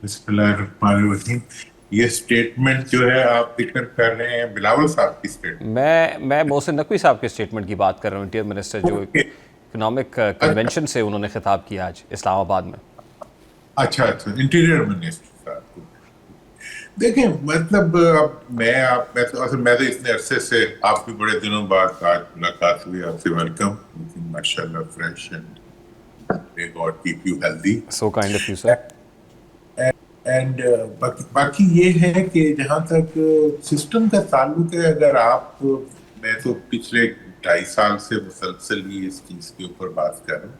बिस्मिल्लाहिर्रहमानिर्रहीम। ये स्टेटमेंट जो है आप जिक्र कर रहे हैं बिलावल साहब की स्टेटमेंट। मैं मोहसिन नकवी साहब के स्टेटमेंट की बात कर रहा हूँ, इंटीरियर मिनिस्टर, जो ओके। इकोनॉमिक अच्छा कन्वेंशन से उन्होंने खिताब किया आज इस्लामाबाद में। अच्छा अच्छा, इंटीरियर मिनिस्टर साहब को देखें, मतलब अब मैं तो इतने अरसे से आपकी बड़े दिनों बाद आज मुलाकात हुई आपसे। वेलकम, लुकिंग माशाल्लाह fresh and may God keep you healthy. So kind of you sir. And बाकी ये है कि जहां तक सिस्टम का ताल्लुक है, अगर आप मैं तो पिछले 2.5 साल से मुसलसल ही इस चीज के ऊपर बात कर रहा हूँ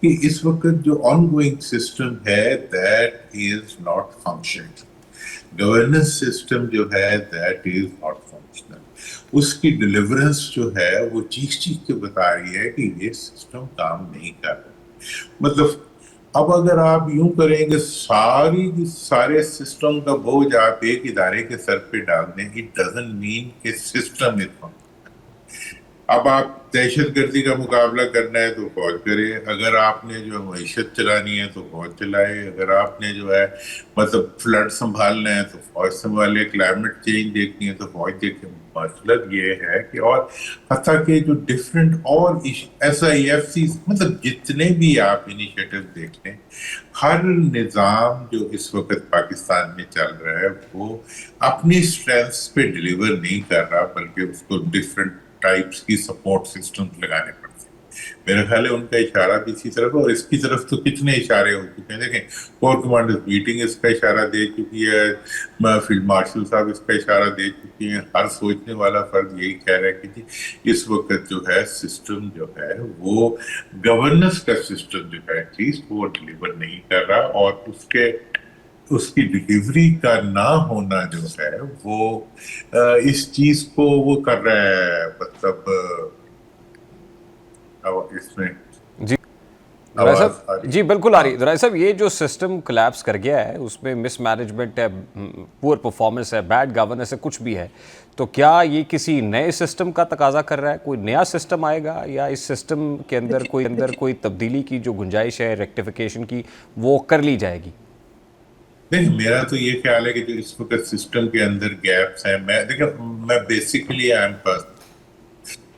कि इस वक्त जो ऑनगोइंग सिस्टम है that is not functioning. Governance system जो है दैट इज नॉट फंक्शनल। उसकी डिलीवरेंस जो है वो चीख चीख के बता रही है कि ये सिस्टम काम नहीं कर रहा। मतलब अब अगर आप यूं करेंगे सारे सिस्टम का बोझ आप एक इदारे के सर पे डाल दें, इट डजंट मीन कि सिस्टम इज। अब आप दहशतगर्दी का मुकाबला करना है तो फौज करे, अगर आपने जो मईशत चलानी है तो फौज चलाए, अगर आपने जो है मतलब फ्लड संभालना है तो फौज संभाले, क्लाइमेट चेंज देखनी है तो फौज देखे। मतलब ये है कि और हत्ता के जो डिफरेंट और SIFC, मतलब जितने भी आप इनिशिएटिव देख लें, हर निज़ाम जो इस वक्त पाकिस्तान में चल रहा है वो अपनी स्ट्रेंथ्स पे डिलीवर नहीं कर रहा, बल्कि उसको डिफरेंट टाइप्स की सपोर्ट सिस्टम्स लगाने पड़ते हैं। मेरा ख्याल है उनका इशारा भी इसी तरफ है, और इसकी तरफ तो कितने इशारे हो चुके हैं। देखें, कोर कमांडर्स मीटिंग इसका इशारा दे चुकी है, फील्ड मार्शल साहब इसका इशारा दे चुकी हैं। हर सोचने वाला फर्द यही कह रहा है कि जी इस वक्त जो है सिस्टम जो है वो गवर्नेंस का सिस्टम जो है एटलीस्ट वो डिलीवर नहीं कर रहा, और उसकी डिलीवरी का ना होना जो है वो इस चीज को वो कर रहा है। मतलब इसमें जी दुराई आवाज साहब, आ रही जी है? बिल्कुल आ हाँ। रही। दुराई साहब, ये जो सिस्टम कोलैप्स कर गया है उसमें मिस मैनेजमेंट है, पुअर परफॉर्मेंस है, बैड गवर्नेंस है, कुछ भी है, तो क्या ये किसी नए सिस्टम का तकाजा कर रहा है? कोई नया सिस्टम आएगा या इस सिस्टम के अंदर कोई तब्दीली की जो गुंजाइश है, रेक्टिफिकेशन की, वो कर ली जाएगी? नहीं, मेरा तो ये ख्याल है कि जो इस वक्त सिस्टम के अंदर गैप्स हैं, मैं बेसिकली आई एम पर्सन,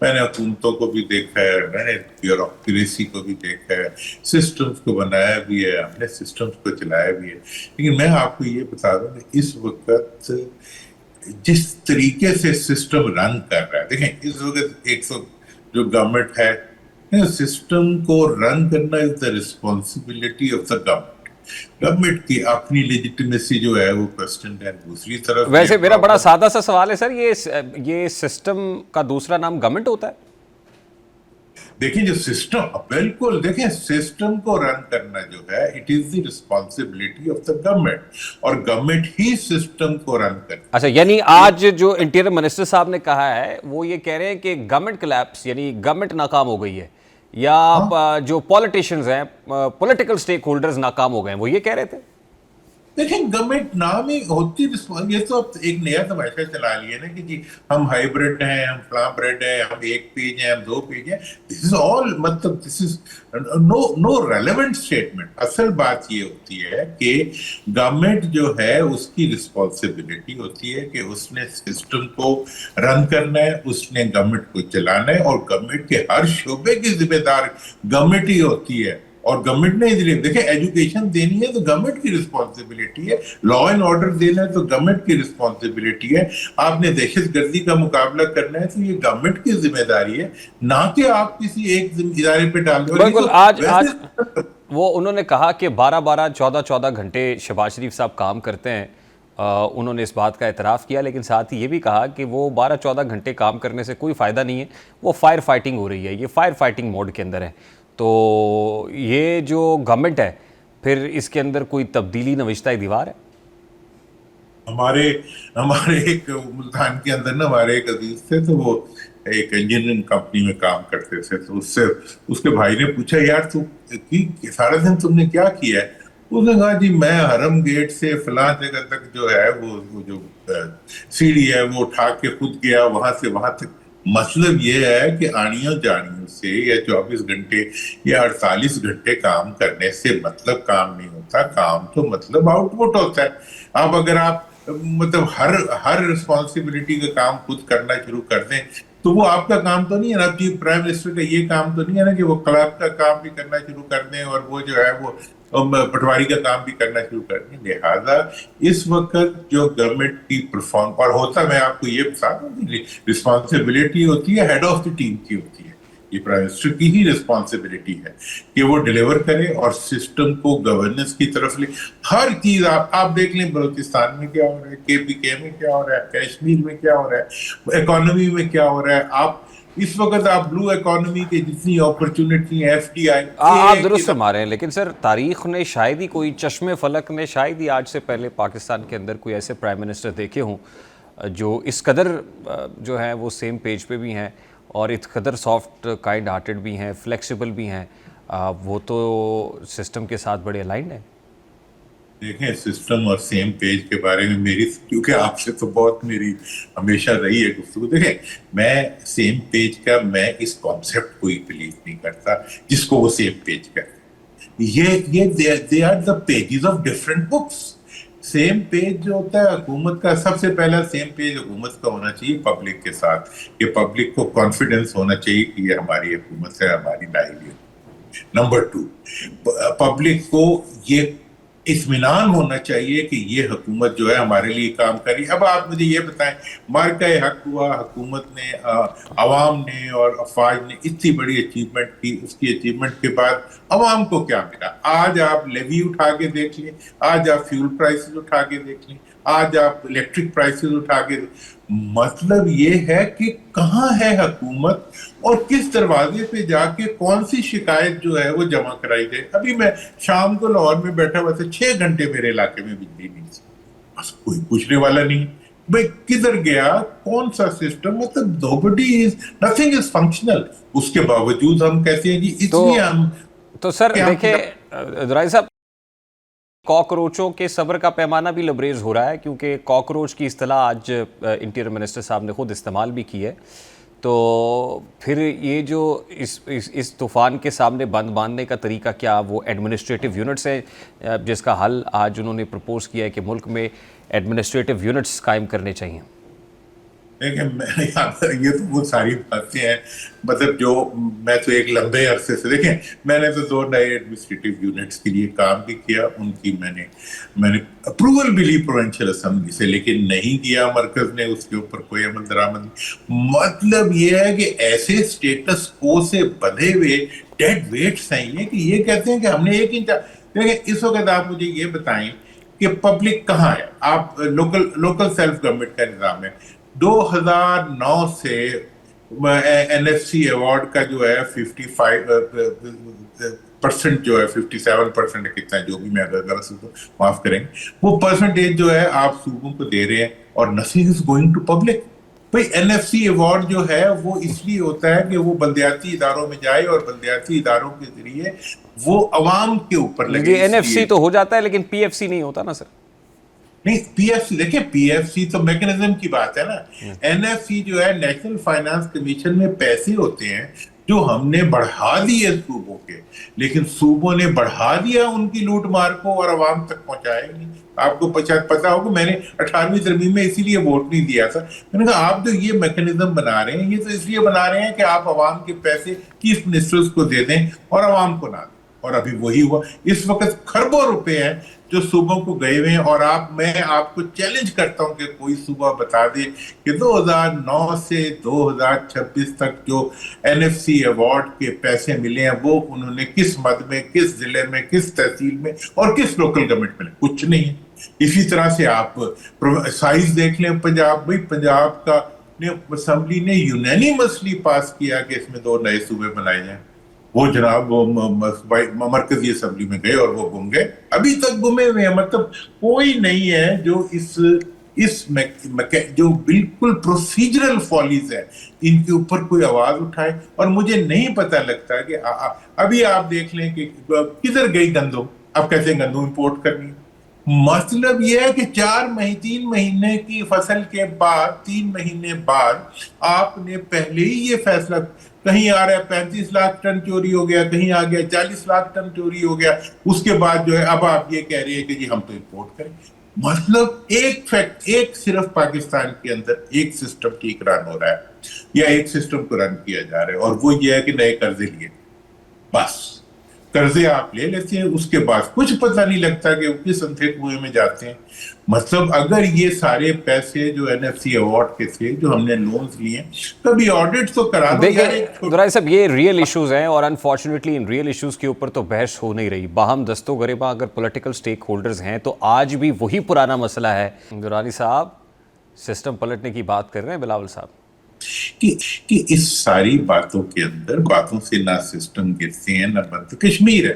मैंने हुकूमतों को भी देखा है, मैंने ब्यूरोक्रेसी को भी देखा है, सिस्टम्स को बनाया भी है, हमने सिस्टम्स को चलाया भी है। लेकिन मैं आपको ये बता दूं कि इस वक्त जिस तरीके से सिस्टम रन कर रहा है, देखें इस वक्त जो गवर्नमेंट है, सिस्टम को रन करना is the responsibility of the government. Government की अपनी लेजिटिमेसी जो है वो क्वेश्चन है। दूसरी तरफ ये वैसे मेरा बड़ा प्रॉब्लम, सादा सा सवाल है सर, ये सिस्टम का दूसरा नाम गवर्नमेंट होता है? देखिए जो सिस्टम, बिल्कुल देखिए, सिस्टम को रन करना जो है it is the responsibility of the government, और गवर्नमेंट ही सिस्टम को रन अच्छा, करती यानी है। आज जो इंटीरियर मिनिस्टर साहब ने कहा है वो ये कह रहे हैं कि गवर्नमेंट कोलैप्स, यानी गवर्नमेंट नाकाम हो गई है, या हाँ, जो पॉलिटिशियंस हैं, पॉलिटिकल स्टेक होल्डर्स नाकाम हो गए हैं, वो ये कह रहे थे? लेकिन गवर्नमेंट नाम ही होती ये तो अब एक नया तमाशा चला लिया ना कि जी हम हाइब्रिड हैं, हम फ्ला ब्रेड हैं, हम एक पेज हैं, हम 2 पेज हैं। दिस इज ऑल, मतलब this is no no relevant statement. असल बात ये होती है कि गवर्नमेंट जो है उसकी रिस्पॉन्सिबिलिटी होती है कि उसने सिस्टम को रन करना है, उसने गवर्नमेंट को चलाना है, और गवर्नमेंट के हर शोबे की जिम्मेदार गवर्नमेंट ही होती है। और गवर्नमेंट ने इसलिए देखें, एजुकेशन देनी है तो गवर्नमेंट की रिस्पॉन्सिबिलिटी है, लॉ एंड ऑर्डर देना है तो गवर्नमेंट की रिस्पॉन्सिबिलिटी है, आपने दहशतगर्दी का मुकाबला करना है तो ये गवर्नमेंट की जिम्मेदारी है, ना कि आप किसी एक इदारे पे डाल दो। और ये बिल्कुल। तो आज आज वैसे वो उन्होंने कहा कि 12-12, 14-14 घंटे शहबाज शरीफ साहब काम करते हैं। उन्होंने इस बात का एतराफ़ किया, लेकिन साथ ही ये भी कहा कि वो 12-14 घंटे काम करने से कोई फ़ायदा नहीं है, वो फायर फाइटिंग हो रही है, ये फायर फाइटिंग मोड के अंदर है। तो ये जो गवर्नमेंट है, फिर इसके अंदर कोई तब्दीली नविश्ता दीवार है? हमारे हमारे एक मुल्तान के अंदर ना हमारे एक अजीज थे, तो वो एक इंजीनियरिंग कंपनी में काम करते थे, तो उससे उसके भाई ने पूछा, यार तू सारा दिन तुमने क्या किया है? उसने कहा, जी मैं हरम गेट से फलां जगह तक जो है वो जो सीढ़ी है वो उठा के खुद गया, वहां से वहां तक। मतलब ये है कि आनियों जानियों से या 24 घंटे या 48 घंटे काम करने से मतलब काम नहीं होता। होता, काम तो मतलब आउटपुट होता है। अब अगर आप मतलब हर रिस्पॉन्सिबिलिटी का काम खुद करना शुरू कर दें तो वो आपका काम तो नहीं है ना। चीफ प्राइम मिनिस्टर का ये काम तो नहीं है ना कि वो क्लर्क का काम भी करना शुरू कर दें और वो जो है वो पटवारी का काम भी करना शुरू कर दें। लिहाजा इस वक्त जो गवर्नमेंट की परफॉर्म और होता, मैं आपको ये बता दूं, रिस्पॉन्सिबिलिटी होती है हेड ऑफ द टीम की होती है। ये प्राइम मिनिस्टर की ही रिस्पॉन्सिबिलिटी है कि वो डिलीवर करे और सिस्टम को गवर्नेंस की तरफ ले। हर चीज आप देख लें, बलूचिस्तान में क्या हो रहा है, केपीके में क्या हो रहा है, कश्मीर में क्या हो रहा है, इकोनॉमी में क्या हो रहा है। आप इस वक्त आप ब्लू इकोनॉमी की जितनी अपॉर्चुनिटी है, एफडीआई, आप दुरुस्त फरमा रहे हैं, लेकिन सर तारीख ने शायद ही कोई चश्मे फलक ने शायद ही आज से पहले पाकिस्तान के अंदर कोई ऐसे प्राइम मिनिस्टर देखे हों जो इस कदर जो है वो सेम पेज पे भी हैं और इस कदर सॉफ्ट काइंड हार्टेड भी हैं, फ्लेक्सिबल भी हैं। वो तो सिस्टम के साथ बड़े अलाइंड हैं। देखें, सिस्टम और सेम पेज के बारे में मेरी, क्योंकि आपसे तो बहुत मेरी हमेशा रही है गुफ्तगू। देखें, मैं सेम पेज का, मैं इस कॉन्सेप्ट को ही बिलीव नहीं करता जिसको वो सेम पेज कहते हैं। ये they are the pages of different books. Same page जो होता है हुकूमत का, सबसे पहला सेम पेज हुकूमत का होना चाहिए पब्लिक के साथ, कि पब्लिक को कॉन्फिडेंस होना चाहिए कि ये हमारी हुकूमत है, हमारी लाइफ। नंबर 2, पब्लिक को ये इत्मीनान होना चाहिए कि ये हुकूमत जो है हमारे लिए काम करी। अब आप मुझे ये बताएं, मार्का हक हुआ, हुकूमत ने, अवाम ने और अफवाज ने इतनी बड़ी अचीवमेंट की, उसकी अचीवमेंट के बाद अवाम को क्या मिला? आज आप लेवी उठा के देख लें, आज आप फ्यूल प्राइसेस उठा के देख लें, आज आप इलेक्ट्रिक प्राइसेस उठा के, मतलब ये है कि कहाँ है हुकूमत और किस दरवाजे पे जाके कौन सी शिकायत जो है वो जमा कराई जाए। अभी मैं शाम को लाहौर में बैठा हुआ था, 6 घंटे मेरे इलाके में बिजली नहीं थी, बस कोई पूछने वाला नहीं। भाई किधर गया, कौन सा सिस्टम, मतलब nobody is, nothing is functional. उसके बावजूद हम कहते हैं जी इसलिए हम तो सर देखिए दुराई साहब, कॉकरोचों के सब्र का पैमाना भी लबरेज हो रहा है, क्योंकि कॉकरोच की इस्तेलाह आज इंटीरियर मिनिस्टर साहब ने खुद इस्तेमाल भी की है। तो फिर ये जो इस तूफ़ान के सामने बंद बांधने का तरीका क्या, वो एडमिनिस्ट्रेटिव यूनिट्स है जिसका हल आज उन्होंने प्रपोज किया है कि मुल्क में एडमिनिस्ट्रेटिव यूनिट्स कायम करने चाहिए। देखें, ये तो बहुत सारी बातें हैं, मतलब जो मैं तो एक लंबे अरसे से, देखें मैंने तो 2 नए एडमिनिस्ट्रेटिव यूनिट्स के लिए काम भी किया, उनकी मैंने अप्रूवल भी ली प्रोविंशियल असेंबली से, लेकिन नहीं किया मरकज ने उसके ऊपर कोई अमल दरामद। मतलब ये है कि ऐसे स्टेटस को से बंधे हुए डेड वेट्स हैं ये, कि ये कहते हैं कि हमने 1 इंच। देखें, इस वक्त आप मुझे ये बताएं कि पब्लिक कहाँ है। आप लोकल सेल्फ गवर्नमेंट का निजाम है। 2009 से एनएफसी अवार्ड का जो है 55% जो है, 57% कितना जो भी, मैं अगर तो माफ करेंगे, वो परसेंटेज जो है आप सूबों को दे रहे हैं और nothing is going to public. भाई एनएफसी अवार्ड जो है वो इसलिए होता है कि वो बलदियाती इदारों में जाए और बलदियाती इदारों के जरिए वो अवाम के ऊपर लगे। एनएफसी तो हो जाता है लेकिन पीएफसी नहीं होता ना सर। नहीं, पीएफसी, देखिए पीएफसी तो मैकेनिज्म की बात है ना। एनएफसी जो है, नेशनल फाइनेंस कमीशन में पैसे होते हैं जो हमने बढ़ा दिए सूबों के, लेकिन सूबों ने बढ़ा दिया उनकी लूट मार को और आवाम तक पहुंचाया नहीं। आपको पता होगा, मैंने 18वीं तरमीम में इसीलिए वोट नहीं दिया था। मैंने कहा आप जो ये मैकेनिज्म बना रहे हैं, ये तो इसलिए बना रहे हैं कि आप आवाम के पैसे चीफ मिनिस्टर्स को दे दें और आवाम को ना दें, और अभी वही हुआ। इस वक्त खरबों रुपए हैं जो सूबों को गए हुए हैं, और मैं आपको चैलेंज करता हूं कि कोई सूबा बता दे कि 2009 से 2026 तक जो एनएफसी अवार्ड के पैसे मिले हैं वो उन्होंने किस मद में, किस जिले में, किस तहसील में और किस लोकल गवर्नमेंट में, कुछ नहीं है। इसी तरह से आप साइज देख लें, पंजाब, भाई पंजाब का असेंबली ने यूनानिमसली पास किया कि इसमें 2 नए सूबे बनाए जाएं। वो जनाब मरकजी असेंबली में गए और वो गुम गए, अभी तक गुमे हुए हैं। मतलब कोई नहीं है जो इस जो बिल्कुल प्रोसीजरल फॉलीज है इनके ऊपर कोई आवाज उठाए। और मुझे नहीं पता लगता कि अभी आप देख लें कि किधर गई गंदम, अब कैसे गंदम इंपोर्ट करनी। मतलब यह है कि 3 महीने की फसल के बाद 3 महीने बाद आपने पहले ही ये फैसला, کہیں آ رہا ہے 35 لاکھ ٹن چوری ہو گیا, کہیں آ گیا 40 لاکھ ٹن چوری ہو گیا. اس کے بعد جو ہے اب آپ یہ کہہ رہے ہیں کہ جی ہم تو امپورٹ کریں. مطلب ایک صرف پاکستان کے اندر ایک سسٹم ٹھیک رن ہو رہا ہے یا ایک سسٹم کو رن کیا جا رہا ہے, اور وہ یہ ہے کہ نئے قرضے لیے. بس قرضے آپ لے لیتے ہیں, اس کے بعد کچھ پتہ نہیں لگتا کہ وہ کس اندھے کنویں میں جاتے ہیں. مطلب اگر یہ سارے پیسے جو این ایف سی ایوارڈ کے تھے جو ہم نے لونز لیے, کبھی آڈٹ تو کرا دو یار. دیکھیں دورانی صاحب, یہ ریئل ایشوز ہیں اور انفارچونیٹلی ان ریئل ایشوز کے اوپر تو بحث ہو نہیں رہی. باہم دست و گریباں اگر پولیٹیکل سٹیک ہولڈرز ہیں تو آج بھی وہی پرانا مسئلہ ہے. دورانی صاحب سسٹم پلٹنے کی بات کر رہے ہیں بلاول صاحب کہ اس ساری باتوں کے اندر باتوں سے نہ سسٹم گرتے ہیں نہ بنتے. کشمیر ہے,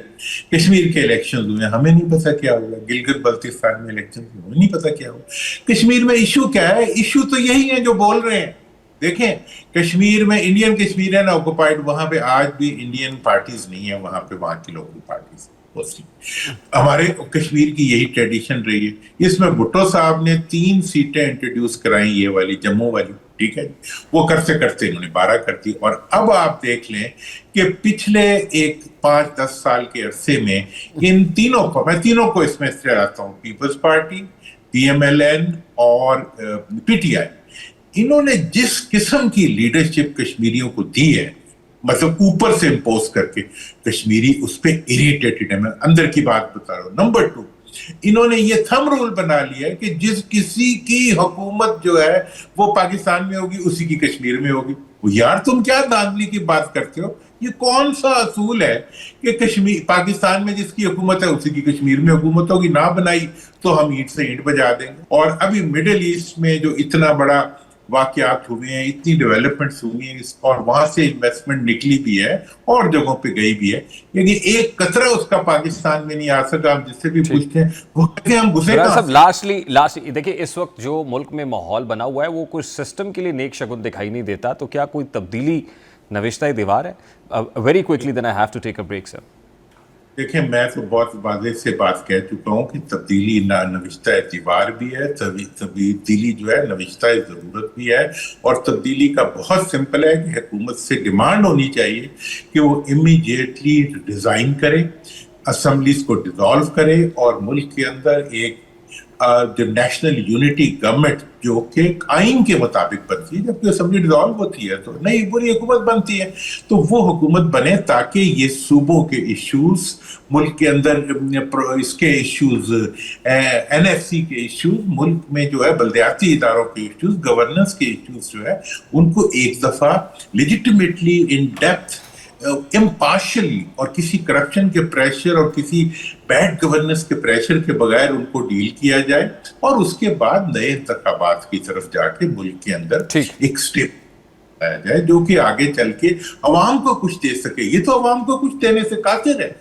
کشمیر کے الیکشن ہوئے, ہمیں نہیں پتا کیا ہوگا. گلگت بلتستان میں الیکشن ہوئے, ہمیں نہیں پتا کیا ہوگا. کشمیر میں ایشو کیا ہے؟ ایشو تو یہی ہے جو بول رہے ہیں. دیکھیں کشمیر میں انڈین کشمیر ہے نا آکوپائڈ, وہاں پہ آج بھی انڈین پارٹیز نہیں ہیں, وہاں پہ وہاں کی لوکل پارٹیز. ہمارے کشمیر کی یہی ٹریڈیشن رہی ہے. اس میں بھٹو صاحب نے 3 سیٹیں انٹروڈیوس کرائیں, یہ والی جموں والی, ٹھیک ہے, وہ کرتے کرتے انہوں نے 12 کر دی. اور اب آپ دیکھ لیں کہ پچھلے 5-10 سال کے عرصے میں ان تینوں کو, میں تینوں کو اس میں سے آتا ہوں, Peoples Party, P M L N اور پی ٹی آئی, انہوں نے جس قسم کی لیڈرشپ کشمیریوں کو دی ہے, مطلب اوپر سے امپوز کر کے, کشمیری اس پہ اریٹیٹڈ ہے. میں اندر کی بات بتا رہا ہوں. نمبر 2, انہوں نے یہ تھم رول بنا لیا ہے کہ جس کسی کی حکومت جو ہے وہ پاکستان میں ہوگی اسی کی کشمیر میں ہوگی. یار تم کیا دھاندلی کی بات کرتے ہو؟ یہ کون سا اصول ہے کہ کشمیر پاکستان میں جس کی حکومت ہے اسی کی کشمیر میں حکومت ہوگی؟ نہ بنائی تو ہم اینٹ سے اینٹ بجا دیں گے. اور ابھی مڈل ایسٹ میں جو اتنا بڑا واقعات ہوئے ہیں, اتنی ڈیولپمنٹس ہوئی ہیں, اور وہاں سے انویسٹمنٹ نکلی بھی ہے اور جگہوں پہ گئی بھی ہے, لیکن ایک قطرہ اس کا پاکستان میں نہیں آ سکا. ہم جس سے بھی پوچھتے ہیں وہ کہتے ہیں ہم گھسے کہاں سے. لاسٹلی دیکھیں اس وقت جو ملک میں ماحول بنا ہوا ہے وہ کوئی سسٹم کے لیے نیک شگن دکھائی نہیں دیتا. تو کیا کوئی تبدیلی نوشتہ دیوار ہے؟ Very quickly then I have to take a break sir. دیکھیں میں تو بہت واضح سے بات کہہ چکا ہوں کہ تبدیلی نہ نوشتہ دیوار بھی ہے, تبدیلی جو ہے نوشتہ ضرورت بھی ہے. اور تبدیلی کا بہت سمپل ہے کہ حکومت سے ڈیمانڈ ہونی چاہیے کہ وہ امیڈیٹلی ڈیزائن کرے, اسمبلیز کو ڈیزالو کرے, اور ملک کے اندر ایک جو نیشنل یونٹی گورنمنٹ جو کہ آئین کے مطابق بنتی ہے, جبکہ اسمبلی ڈیزالو ہوتی ہے تو نئی پوری حکومت بنتی ہے, تو وہ حکومت بنے تاکہ یہ صوبوں کے ایشوز, ملک کے اندر اس کے ایشوز, این ایف سی کے ایشوز, ملک میں جو ہے بلدیاتی اداروں کے ایشوز, گورننس کے ایشوز جو ہے ان کو ایک دفعہ لیجیٹمیٹلی ان ڈیپتھ امپارشلی اور کسی کرپشن کے پریشر اور کسی بیڈ گورننس کے پریشر کے بغیر ان کو ڈیل کیا جائے, اور اس کے بعد نئے انتخابات کی طرف جا کے ملک کے اندر ایک سٹیپ آیا جائے جو کہ آگے چل کے عوام کو کچھ دے سکے. یہ تو عوام کو کچھ دینے سے قاصر ہے.